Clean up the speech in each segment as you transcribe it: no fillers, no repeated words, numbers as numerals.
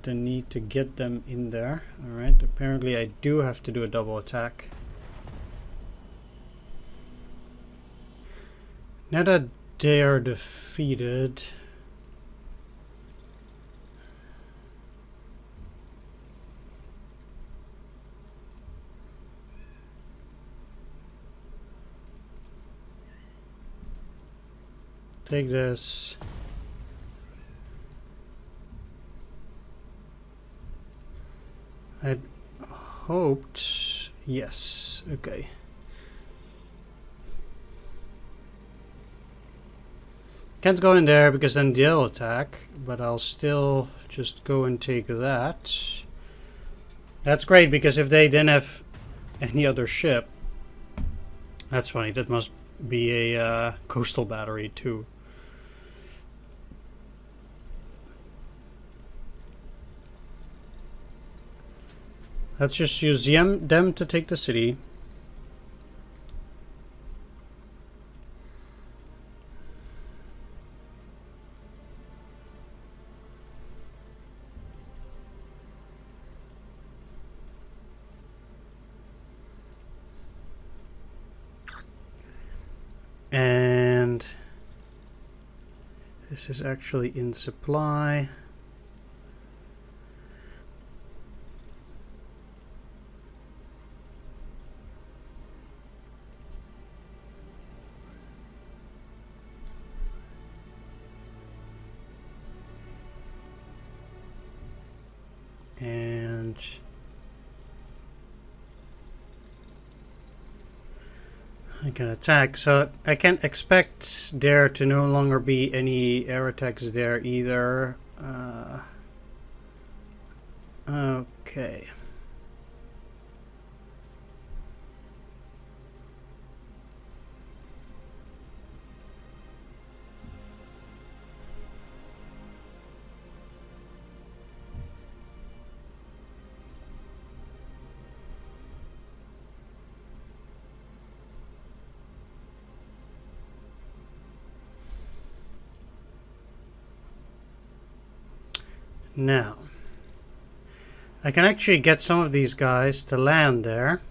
the need to get them in there. Alright, apparently I do have to do a double attack. Now that they are defeated, take this. I hoped, yes, okay. Can't go in there because then they'll attack, but I'll still just go and take that. That's great because if they didn't have any other ship, that's funny, that must be a coastal battery too. Let's just use them to take the city. And this is actually in supply. And I can attack, so I can't expect there to no longer be any air attacks there either. Okay. Now, I can actually get some of these guys to land there,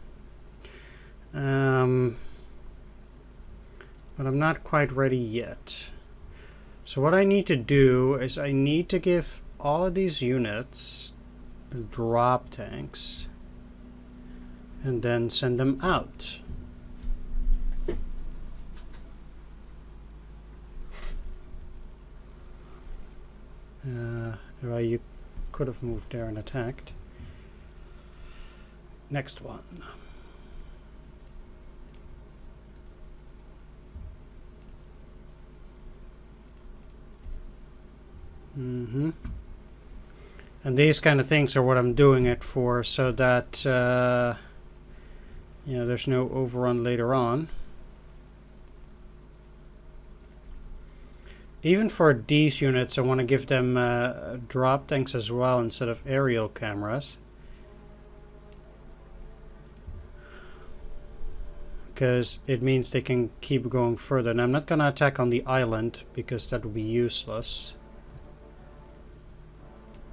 but I'm not quite ready yet. So what I need to do is I need to give all of these units drop tanks and then send them out. Well, you could have moved there and attacked. Next one. And these kind of things are what I'm doing it for, so that you know, there's no overrun later on. Even for these units, I want to give them drop tanks as well instead of aerial cameras. Because it means they can keep going further. And I'm not going to attack on the island, because that would be useless.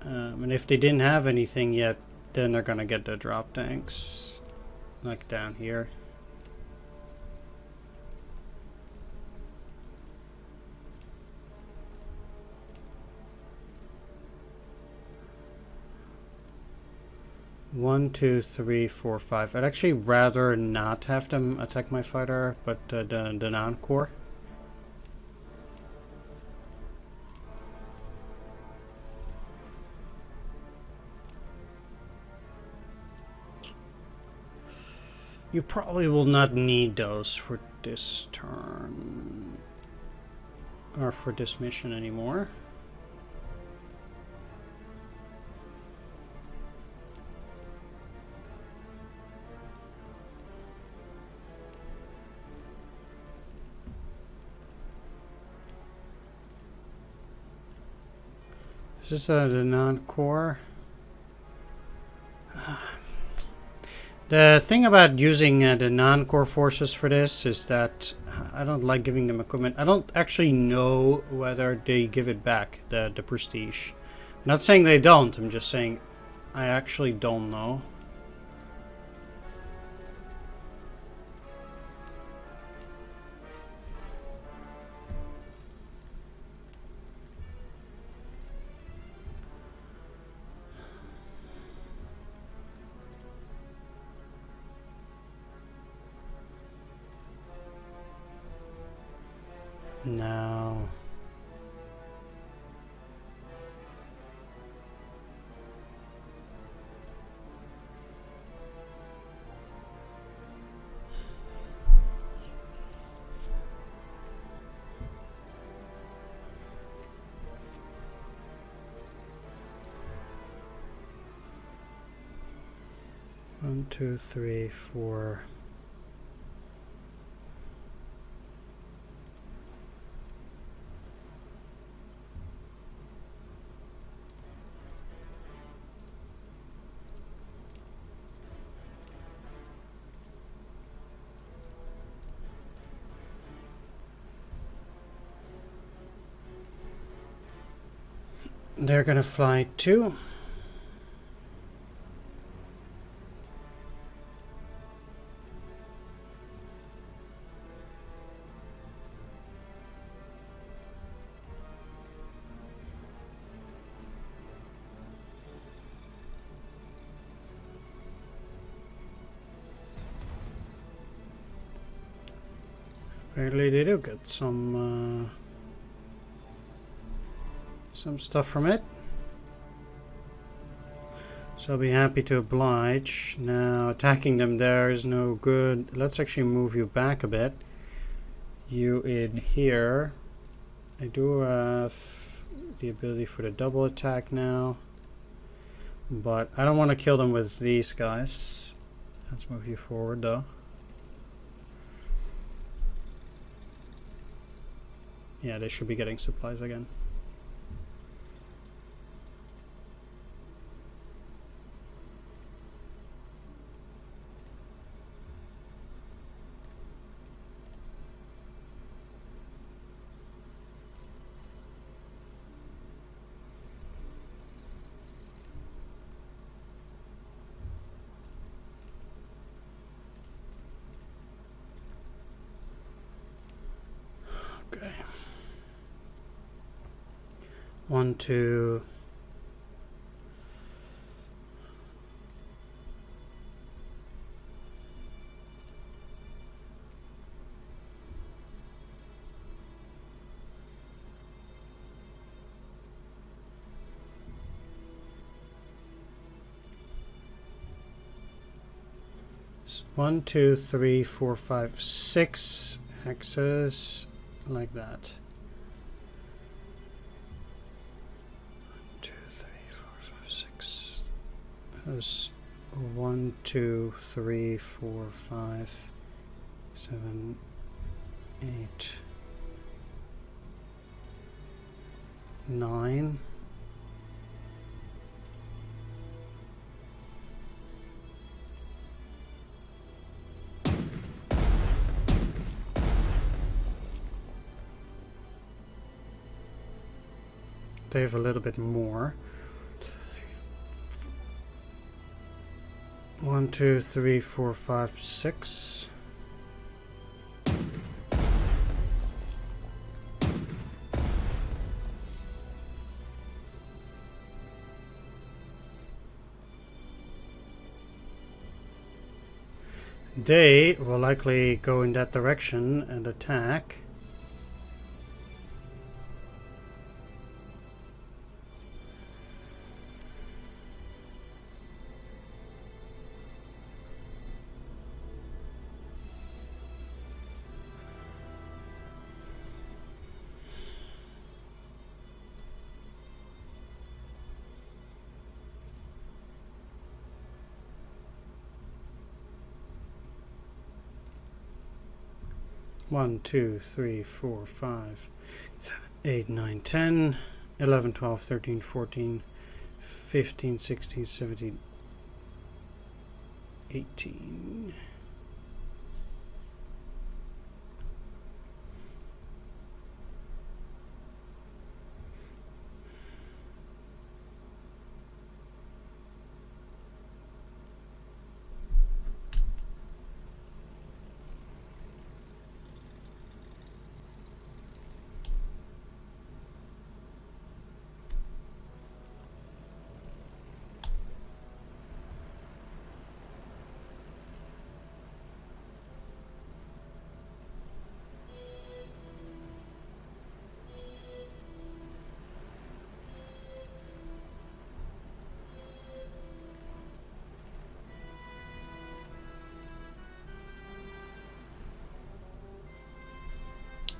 And if they didn't have anything yet, then they're going to get the drop tanks. Like down here. One, two, three, four, five. I'd actually rather not have them attack my fighter, but the non-core. You probably will not need those for this turn. Or for this mission anymore. This is the non-core. The thing about using the non-core forces for this is that I don't like giving them equipment. I don't actually know whether they give it back, the prestige. Not saying they don't, I'm just saying I actually don't know. No. One, two, three, four. They're gonna fly too. Apparently they do get some stuff from it. So I'll be happy to oblige. Now attacking them there is no good. Let's actually move you back a bit. You in here. I do have the ability for the double attack now. But I don't want to kill them with these guys. Let's move you forward though. Yeah, they should be getting supplies again. Okay. 1, 2. One, two, three, four, five, 6 hexes like that. 1, 2, 3, 4, 5, 6. That's 1, 2, 3, 4, 5, 7, 8, 9. They have a little bit more. 1, 2, 3, 4, 5, 6. They will likely go in that direction and attack. One, 2, 3, 4, 5, 8, 9, 10, 11, 12, 13, 14, 15, 16, 17, 18.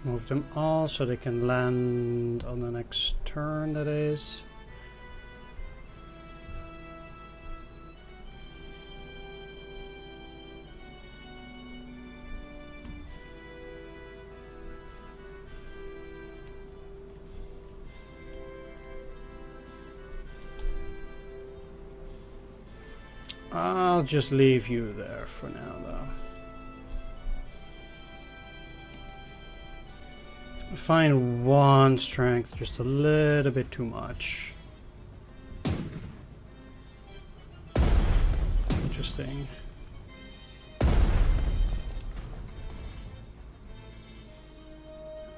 Move them all so they can land on the next turn, that is. I'll just leave you there for now, though. I find one strength just a little bit too much. Interesting.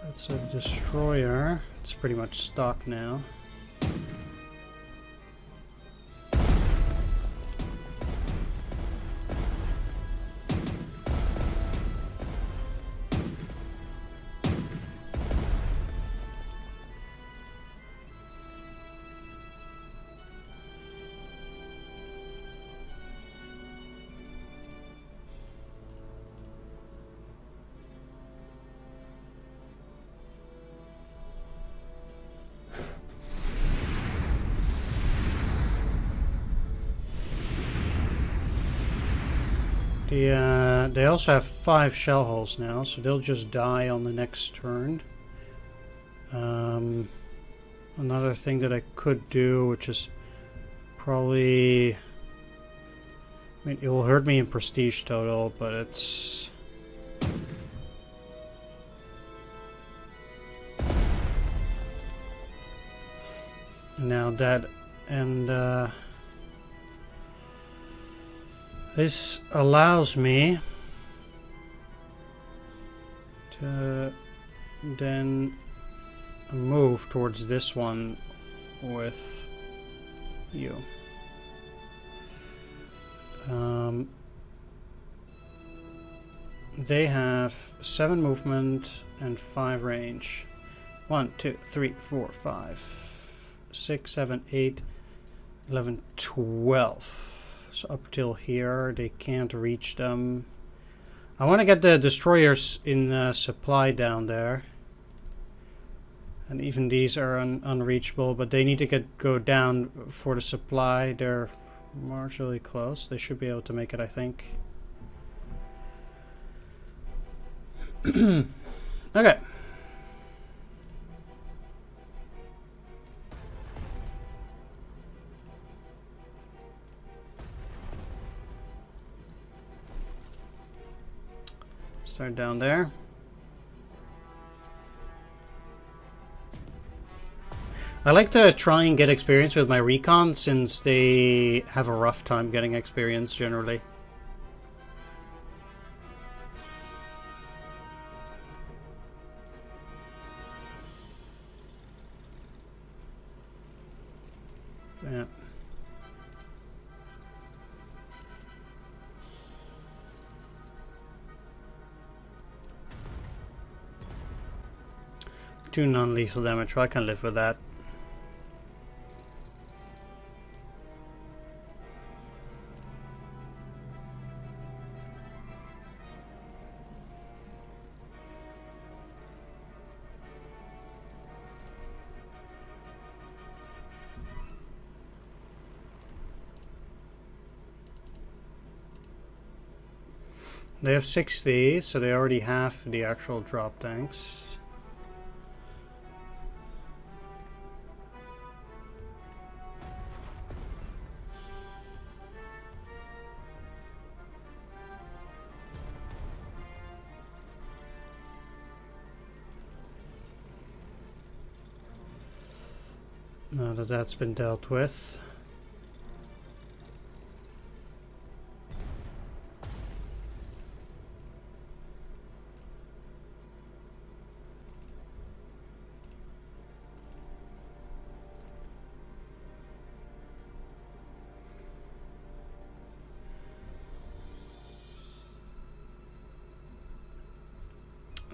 That's a destroyer. It's pretty much stock now. They also have 5 shell holes now, so they'll just die on the next turn. Another thing that I could do, which is probably... I mean, it will hurt me in prestige total, but it's... Now that... and... this allows me to then move towards this one with you. They have 7 movement and 5 range. 1, 2, 3, 4, 5, 6, 7, 8, 11, 12. So up till here, they can't reach them. I want to get the destroyers in supply down there. And even these are unreachable, but they need to go down for the supply. They're marginally close. They should be able to make it, I think. Okay. Start down there. I like to try and get experience with my recon since they have a rough time getting experience generally. Yeah. Two non-lethal damage, well, I can live with that. They have 60, so they already have the actual drop tanks. Now that that's been dealt with.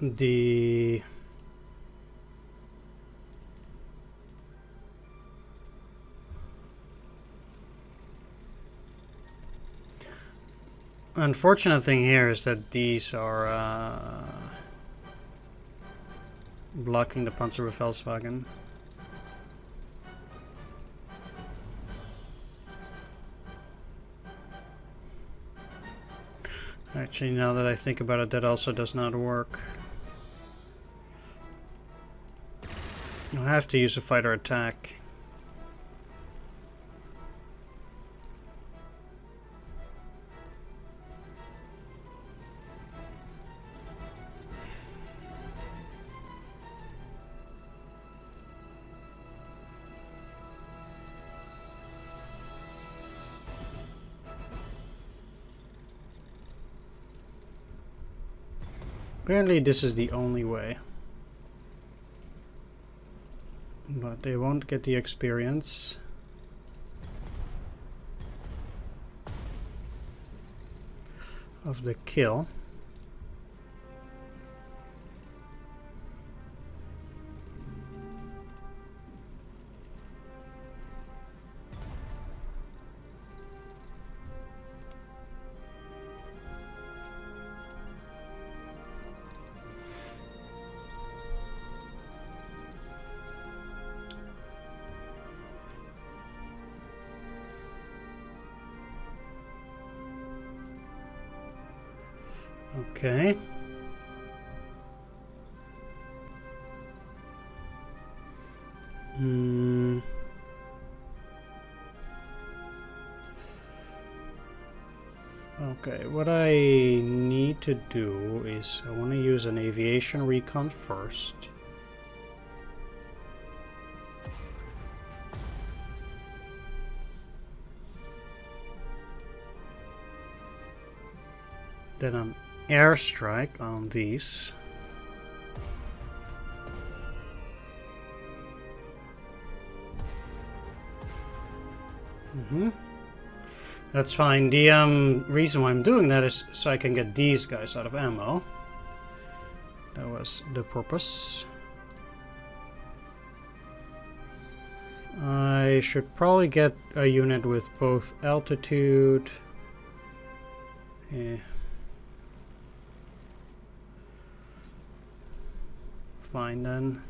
The unfortunate thing here is that these are blocking the Panzerbefehlswagen. Actually, now that I think about it, that also does not work. I have to use a fighter attack. Apparently this is the only way. But they won't get the experience. Of the kill. Okay. Okay, what I need to do is I want to use an aviation recon first. Then an airstrike on these. That's fine. The reason why I'm doing that is so I can get these guys out of ammo. That was the purpose. I should probably get a unit with both altitude. Fine then.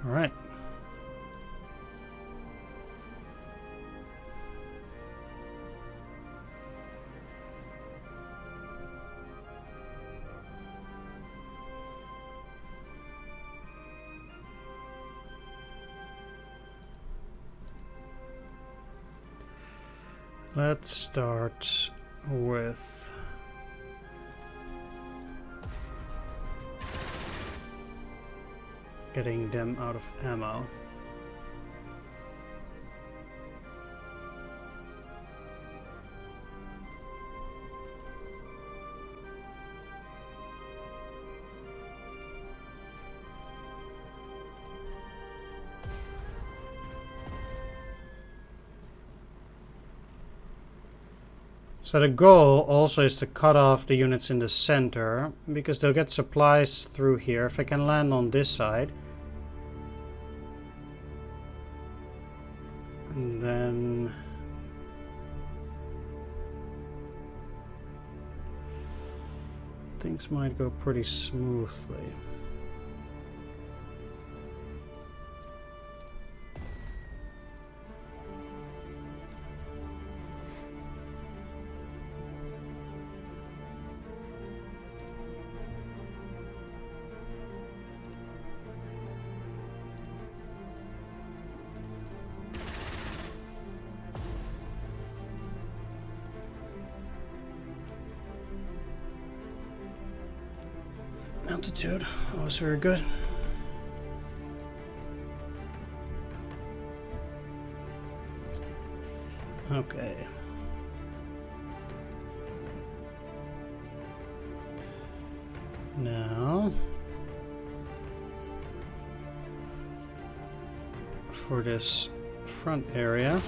All right. Let's start with getting them out of ammo. So the goal also is to cut off the units in the center, because they'll get supplies through here. If I can land on this side. And then things might go pretty smoothly. Altitude, that was very good. Okay. Now, for this front area,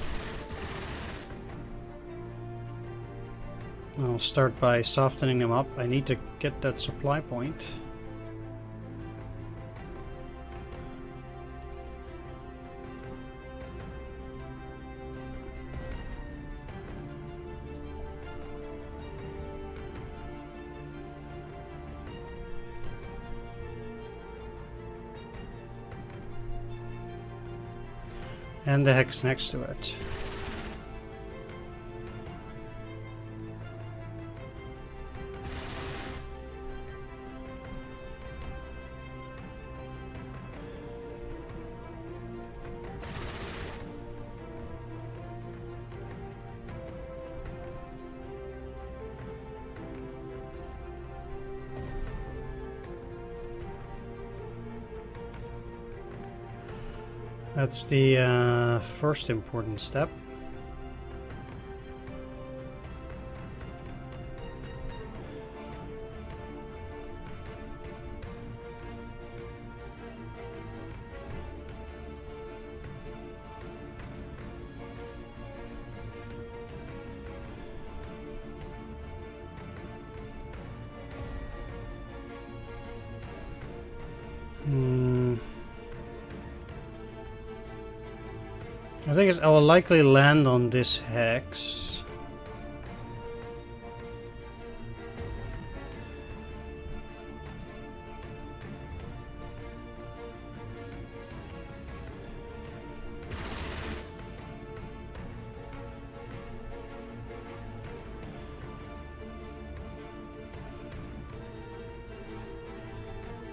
I'll start by softening them up. I need to get that supply point. And the hex next to it. That's the first important step. The thing is, I will likely land on this hex.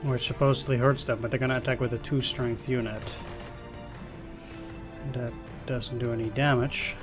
Which supposedly hurts them, but they're gonna attack with a 2-strength unit. That doesn't do any damage.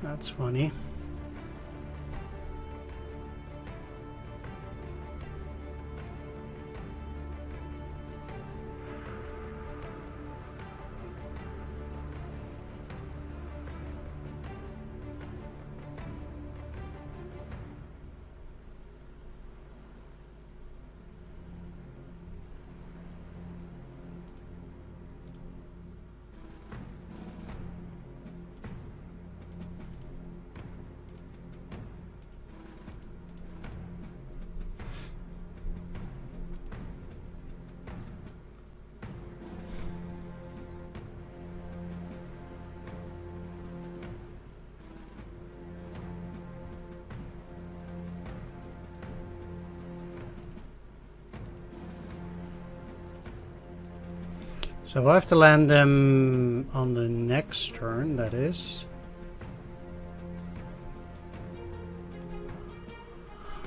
That's funny. So I have to land them on the next turn, that is.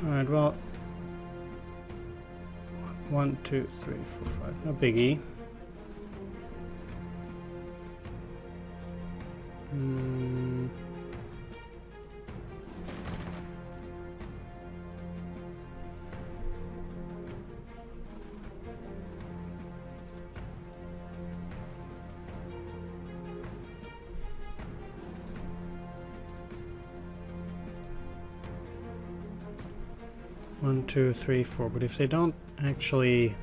Alright, well. 1, 2, 3, 4, 5. No biggie. One, two, three, four. But if they don't actually...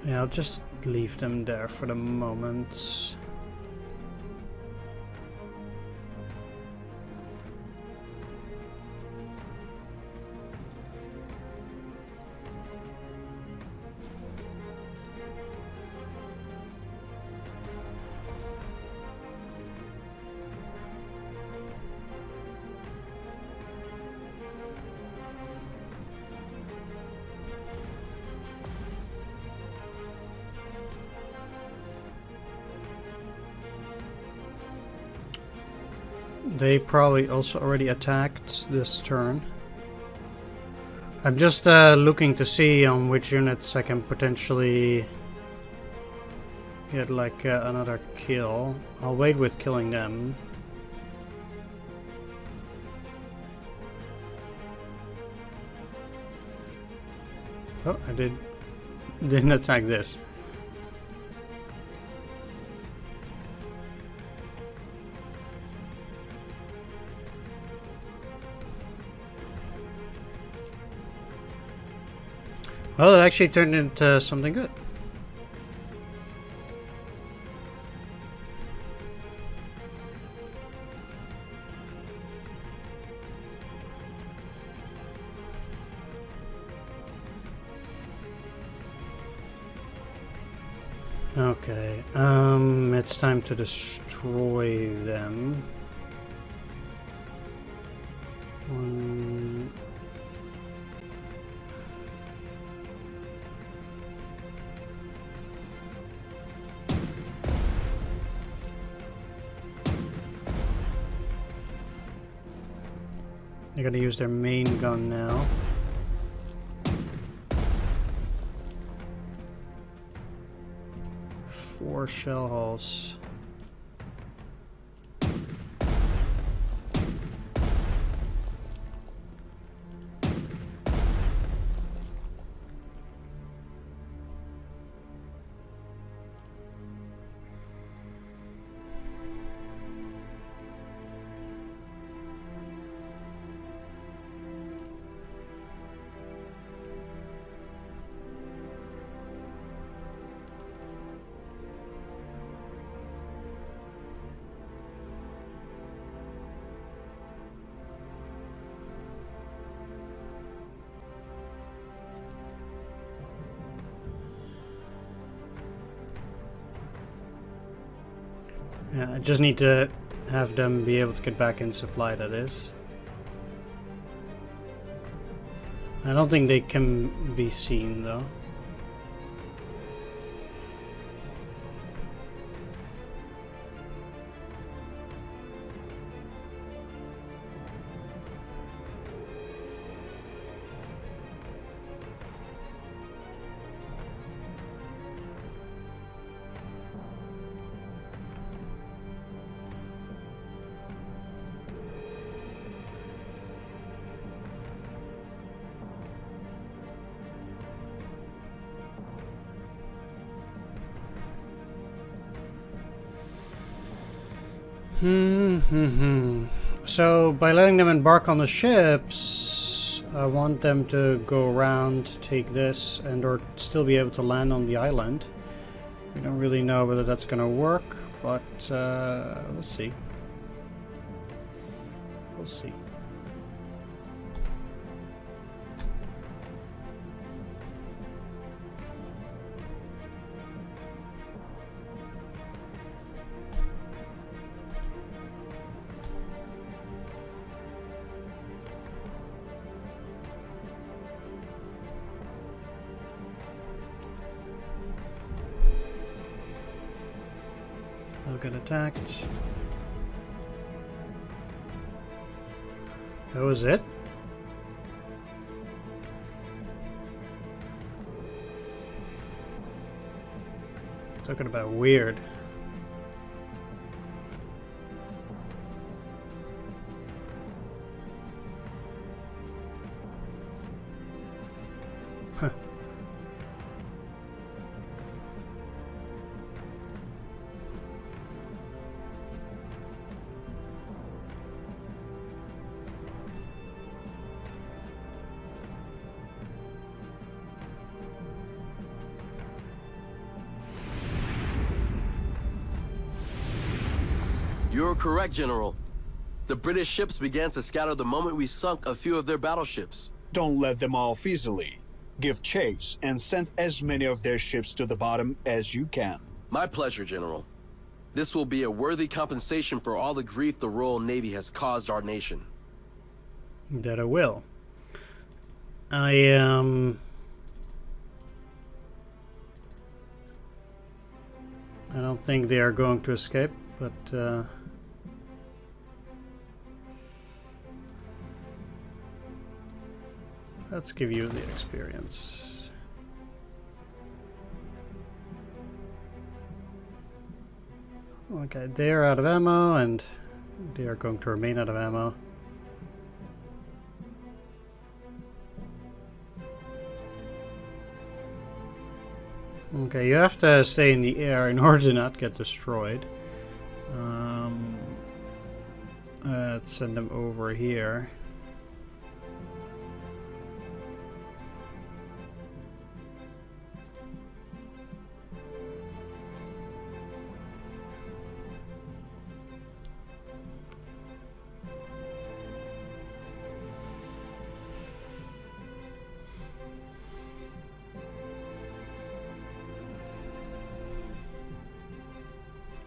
Yeah, I'll just leave them there for the moment. They probably also already attacked this turn. I'm just looking to see on which units I can potentially get like another kill. I'll wait with killing them. Oh, I didn't attack this. Well, it actually turned into something good. Okay, it's time to destroy them. They're gonna use their main gun now. Four shell holes. Yeah, I just need to have them be able to get back in supply, that is. I don't think they can be seen, though. So, by letting them embark on the ships, I want them to go around, take this, and or still be able to land on the island. We don't really know whether that's going to work, but we'll see. We'll see. They'll get attacked. That was it? Talking about weird. Huh. You're correct, General. The British ships began to scatter the moment we sunk a few of their battleships. Don't let them off easily. Give chase and send as many of their ships to the bottom as you can. My pleasure, General. This will be a worthy compensation for all the grief the Royal Navy has caused our nation. That I will. I don't think they are going to escape, but Let's give you the experience. Okay, they are out of ammo, and they are going to remain out of ammo. Okay, you have to stay in the air in order to not get destroyed. Let's send them over here.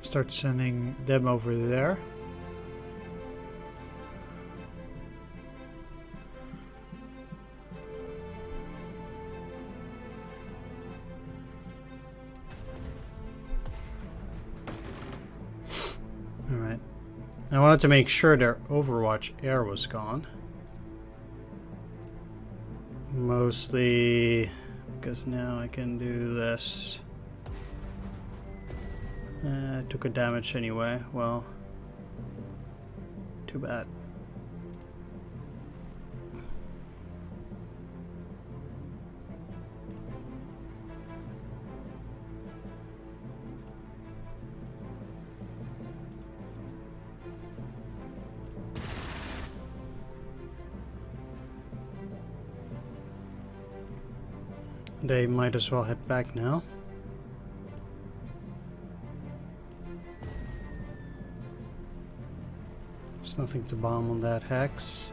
Start sending them over there. Alright. I wanted to make sure their Overwatch air was gone. Mostly because now I can do this. I took a damage anyway. Well, too bad. They might as well head back now. There's nothing to bomb on that hex.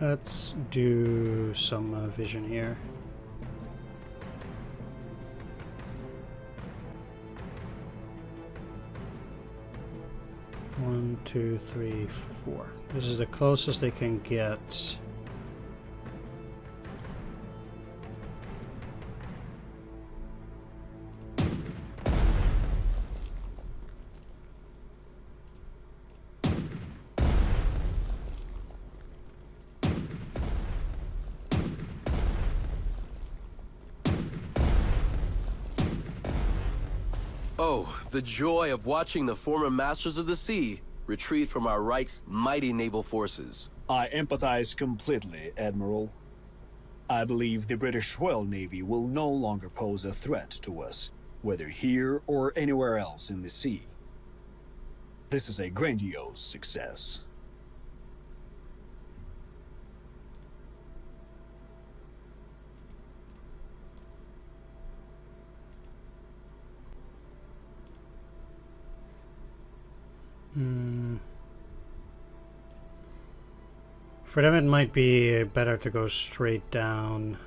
Let's do some vision here. One, two, three, four. This is the closest they can get. Oh, the joy of watching the former masters of the sea retreat from our Reich's mighty naval forces. I empathize completely, Admiral. I believe the British Royal Navy will no longer pose a threat to us, whether here or anywhere else in the sea. This is a grandiose success. For them it might be better to go straight down,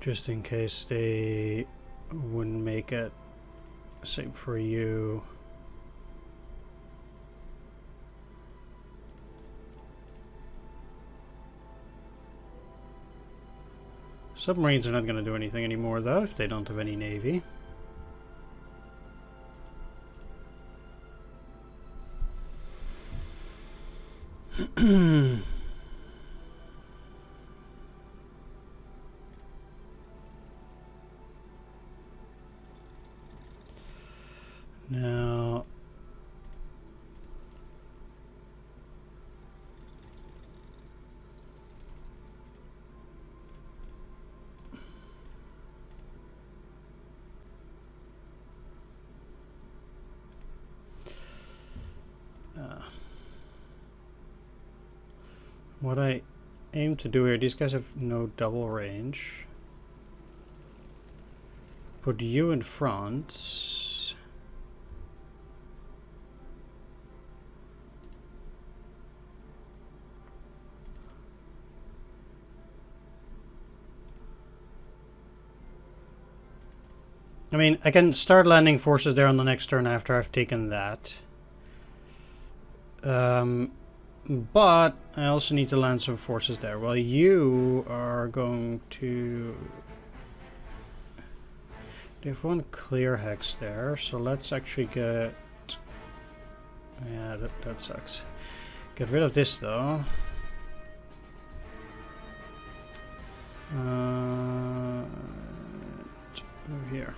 just in case they wouldn't make it. Same for you. Submarines are not going to do anything anymore though if they don't have any navy. Now, what I aim to do here, these guys have no double range. Put you in front. I mean, I can start landing forces there on the next turn after I've taken that. But I also need to land some forces there. Well, you are going to... They have one clear hex there, so let's actually get... Yeah, that sucks. Get rid of this, though. Over here.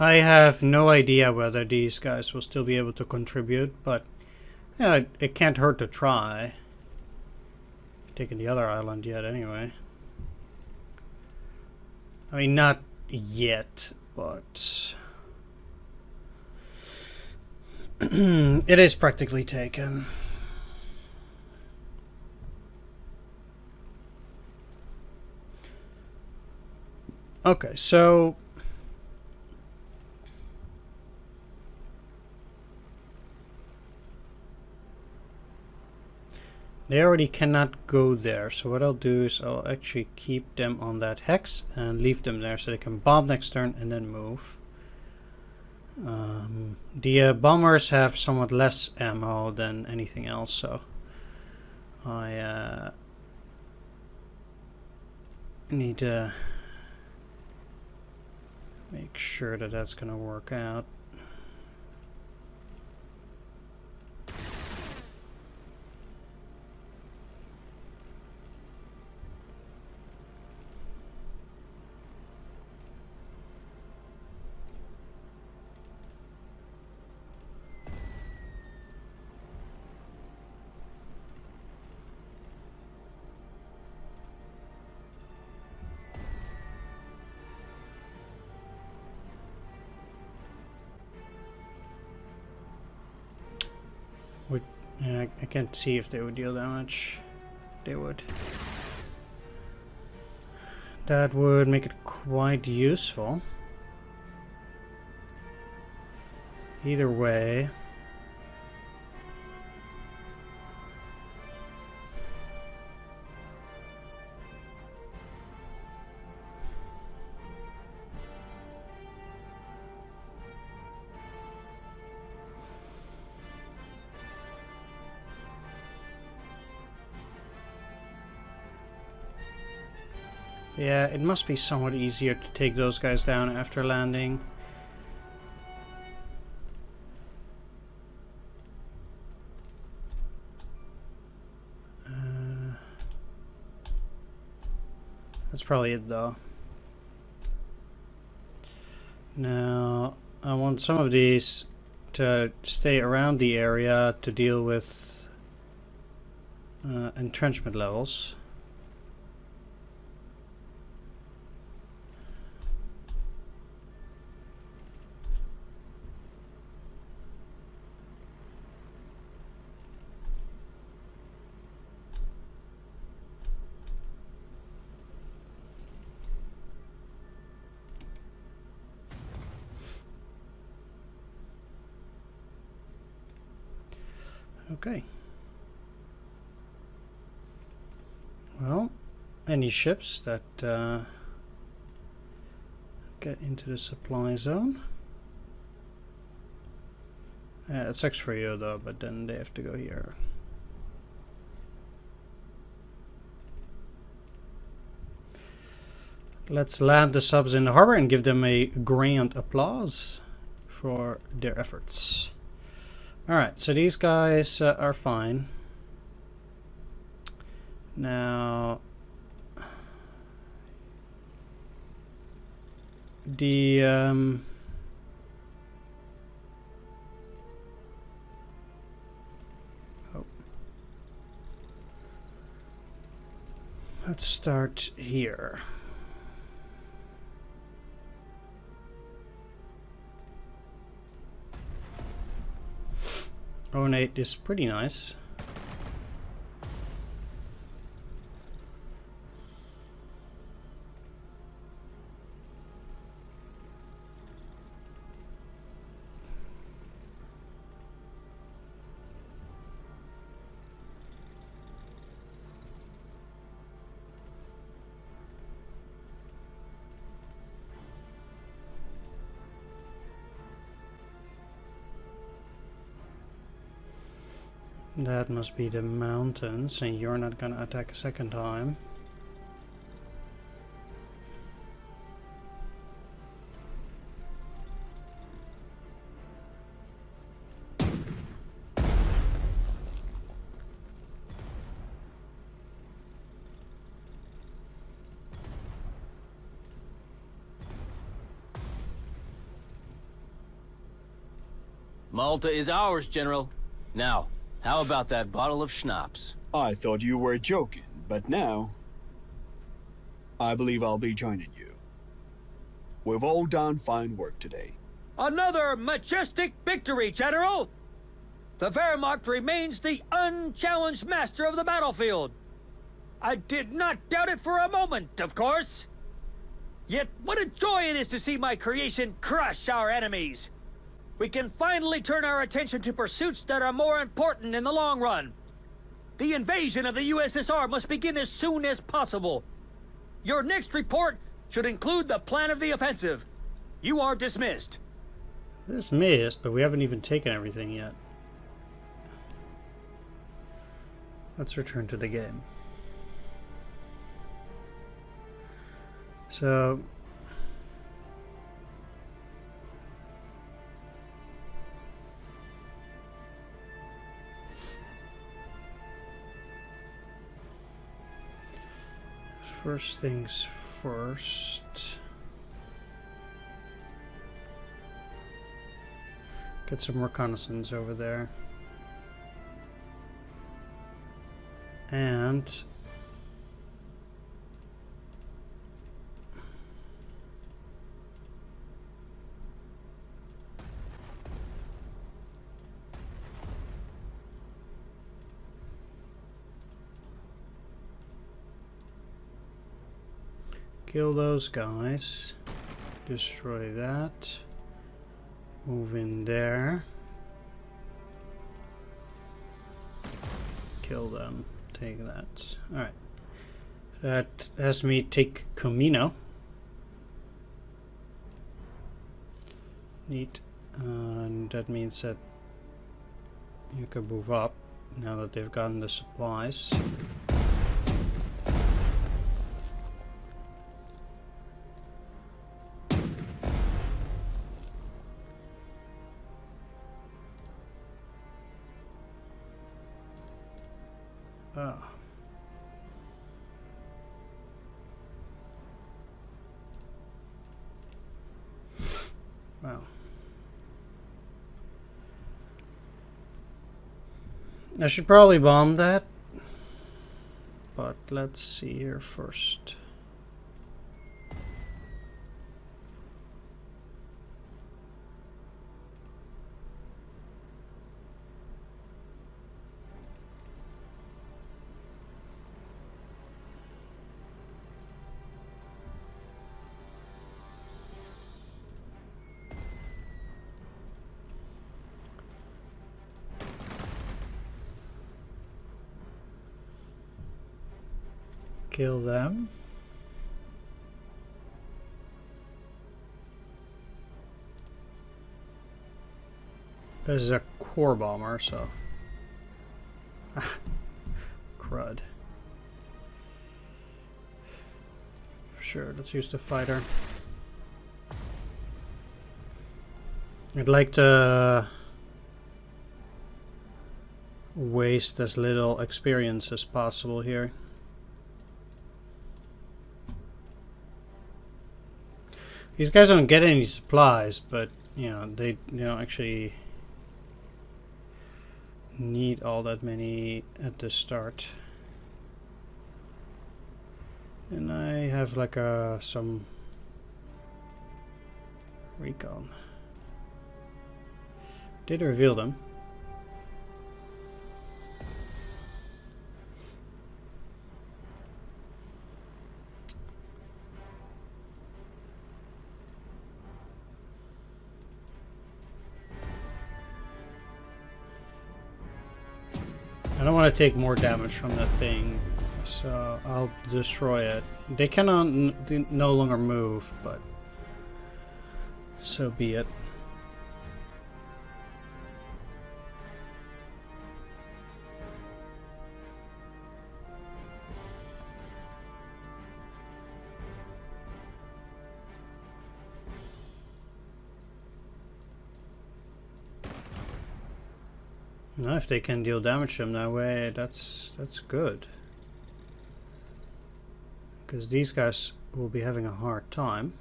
I have no idea whether these guys will still be able to contribute, but yeah, it can't hurt to try. Taking the other island yet, anyway. I mean, not yet, but it is practically taken. Okay, so they already cannot go there, so what I'll do is I'll actually keep them on that hex and leave them there so they can bomb next turn and then move. The bombers have somewhat less ammo than anything else, so I need to make sure that that's going to work out. Yeah, I can't see if they would deal damage. They would. That would make it quite useful. Either way. Yeah, it must be somewhat easier to take those guys down after landing. That's probably it, though. Now, I want some of these to stay around the area to deal with entrenchment levels. Okay. Well, any ships that get into the supply zone. It sucks for you though, but then they have to go here. Let's land the subs in the harbor and give them a grand applause for their efforts. Alright, so these guys are fine. Now, the oh. Let's start here. 0 and 8 is pretty nice. That must be the mountains, and you're not gonna attack a second time. Malta is ours, General. Now, how about that bottle of schnapps? I thought you were joking, but now I believe I'll be joining you. We've all done fine work today. Another majestic victory, General! The Wehrmacht remains the unchallenged master of the battlefield. I did not doubt it for a moment, of course. Yet what a joy it is to see my creation crush our enemies. We can finally turn our attention to pursuits that are more important in the long run. The invasion of the USSR must begin as soon as possible. Your next report should include the plan of the offensive. You are dismissed. Dismissed, but we haven't even taken everything yet. Let's return to the game. So first things first. Get some reconnaissance over there. And kill those guys. Destroy that. Move in there. Kill them. Take that. Alright. That has me take Comino. Neat. And that means that you can move up now that they've gotten the supplies. Oh. Wow. I should probably bomb that, but let's see here first. Kill them. This is a core bomber, so crud. Sure, let's use the fighter. I'd like to waste as little experience as possible here. These guys don't get any supplies, but you know they don't actually need all that many at the start. And I have like some recon. Did reveal them. I don't want to take more damage from the thing, so I'll destroy it. They cannot no longer move, but so be it. Now, if they can deal damage to them that way, that's good. Because these guys will be having a hard time.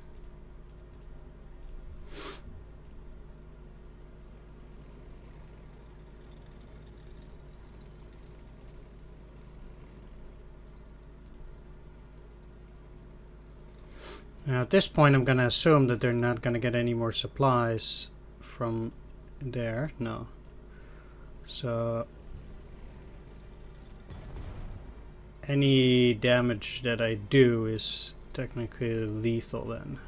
Now, at this point, I'm going to assume that they're not going to get any more supplies from there. No. So any damage that I do is technically lethal then.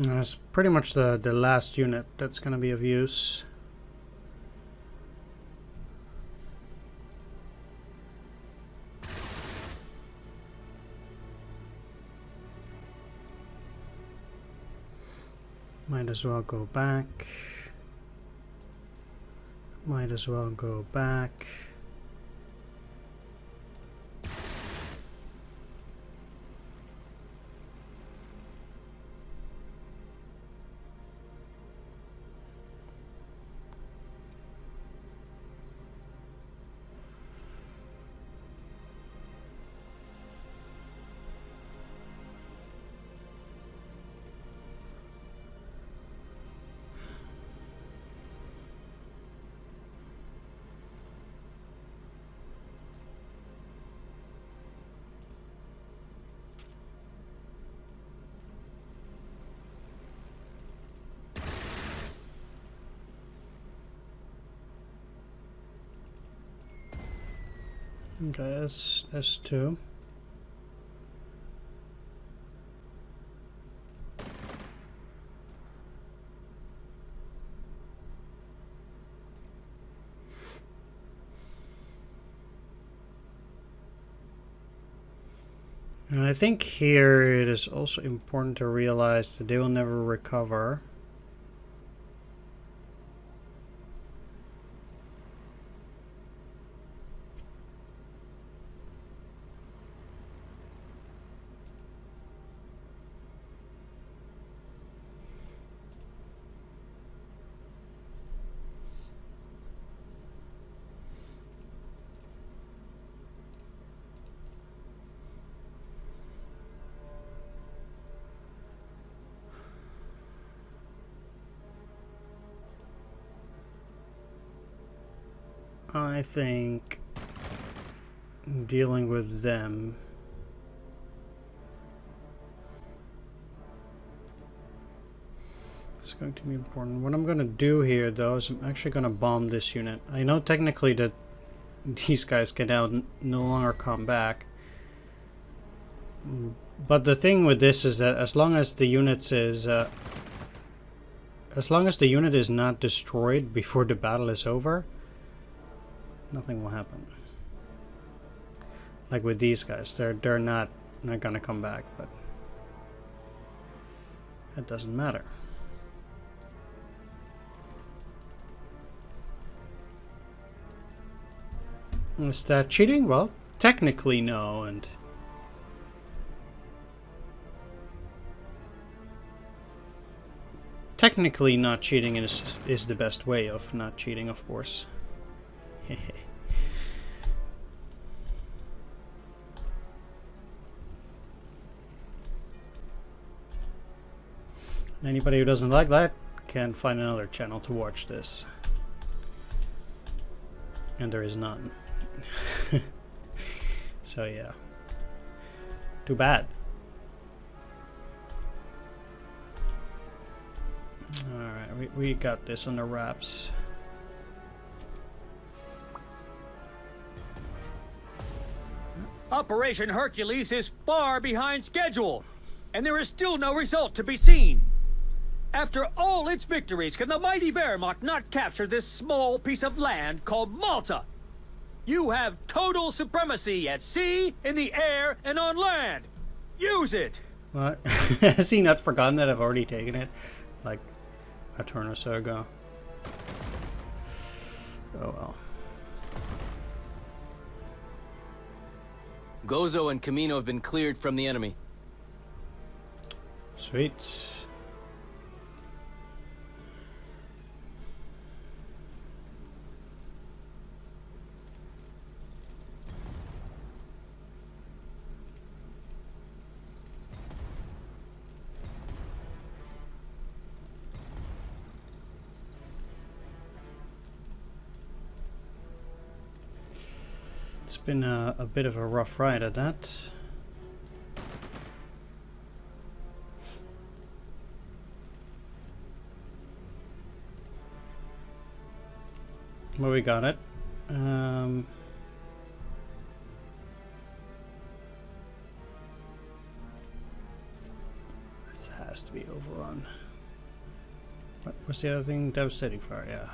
That's pretty much the last unit that's going to be of use. Might as well go back. Might as well go back. Okay, that's two. And I think here it is also important to realize that they will never recover. I think dealing with them is going to be important. What I'm going to do here, though, is I'm actually going to bomb this unit. I know technically that these guys can now no longer come back, But the thing with this is that as long as the unit is not destroyed before the battle is over, nothing will happen. Like with these guys, they're not gonna come back, but that doesn't matter. Is that cheating? Well, technically no, and technically not cheating is the best way of not cheating, of course. Anybody who doesn't like that can find another channel to watch this. And there is none. So yeah. Too bad. Alright, we got this under wraps. Operation Hercules is far behind schedule, and there is still no result to be seen. After all its victories, can the mighty Wehrmacht not capture this small piece of land called Malta? You have total supremacy at sea, in the air, and on land. Use it! What? Has he not forgotten that I've already taken it? Like a turn or so ago. Oh well. Gozo and Camino have been cleared from the enemy. Sweet. It's been a bit of a rough ride at that. Well, we got it. This has to be overrun. What was the other thing? Devastating fire, yeah.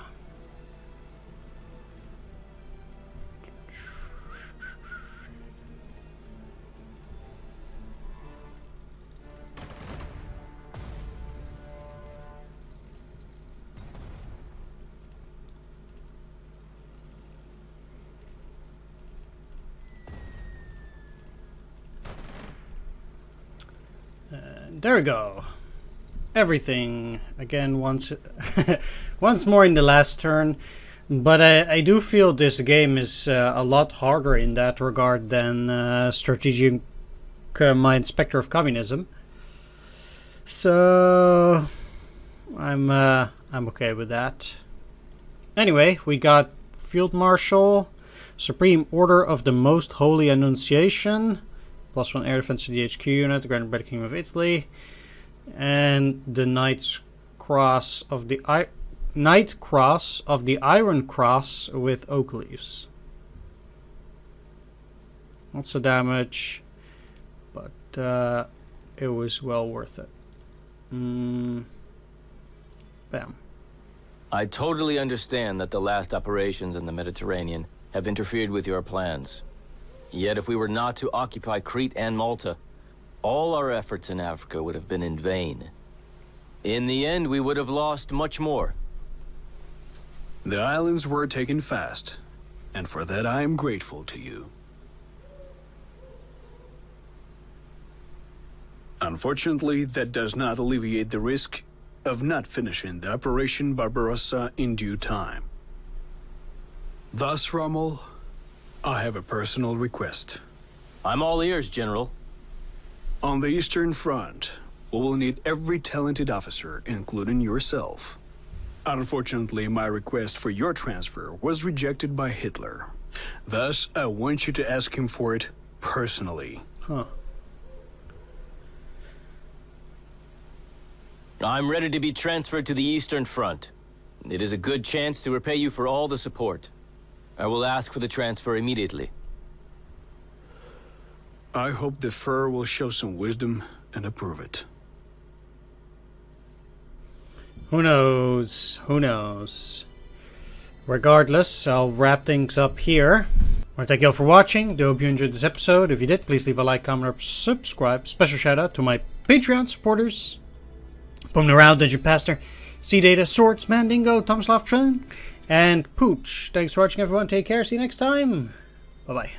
There we go. Everything again once once more in the last turn, but I do feel this game is a lot harder in that regard than Strategic Mind Spectre of Communism. So I'm okay with that. Anyway, we got Field Marshal, Supreme Order of the Most Holy Annunciation, +1 air defense to the HQ unit, granted by the King of Italy, and the Knight's Cross of the Iron Cross with oak leaves. Lots of damage, but it was well worth it. Bam. I totally understand that the last operations in the Mediterranean have interfered with your plans. Yet if we were not to occupy Crete and Malta, all our efforts in Africa would have been in vain. In the end, we would have lost much more. The islands were taken fast, and for that I am grateful to you. Unfortunately, that does not alleviate the risk of not finishing the Operation Barbarossa in due time. Thus, Rommel, I have a personal request. I'm all ears, General. On the Eastern Front, we will need every talented officer, including yourself. Unfortunately, my request for your transfer was rejected by Hitler. Thus, I want you to ask him for it personally. Huh. I'm ready to be transferred to the Eastern Front. It is a good chance to repay you for all the support. I will ask for the transfer immediately. I hope the fur will show some wisdom and approve it. Who knows? Who knows? Regardless, I'll wrap things up here. I want to thank you all for watching. Do hope you enjoyed this episode. If you did, please leave a like, comment, or subscribe. Special shout out to my Patreon supporters. From the Round Dungeon Pastor, C Data, Swords, Mandingo, Tomslav Trin, and Pooch. Thanks for watching, everyone. Take care. See you next time. Bye-bye.